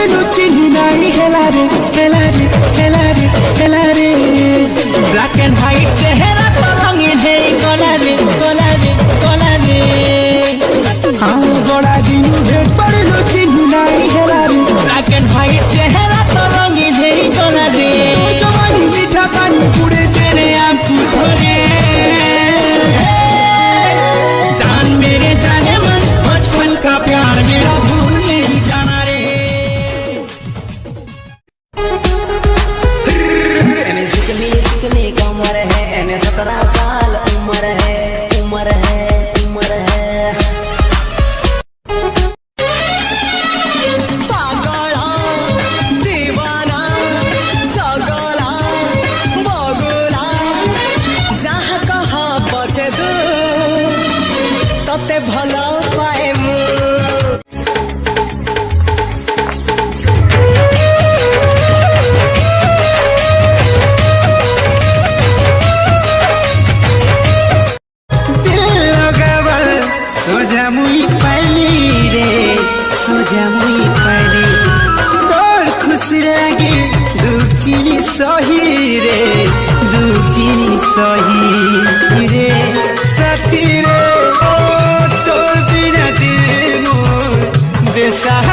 पड़लू चिन्ह नहीं हेला रे हेला रे हेला रे हेला रे ब्लैक एंड व्हाइट चेहरा तो रंगीन है गोला रे गोला रे गोला रे हाँ बड़ा दिन भेट पड़लू चिन्ह नहीं हेला रे ब्लैक एंड व्हाइट चेहरा तो रंगीन है गोला रे जवानी मीठा पानी पूरे तेरे आंखों धोरे जान मेरे जाने मन बचपन का प्यार मेरा भूल नहीं जाना रे सिकनी कमर है 17 साल उम्र है उम्र है उम्र है पागला दीवाना चगला बगुला जहाँ कहा पछे दू तते भला पाए मु सोजा मुई पड़ी रे सोजा मुई पड़ी तोर खुशी लगे दुख चीनी सही रे दुख चीनी सही रे साथी रे ओ तोर बिना दिल मोर बेसहारा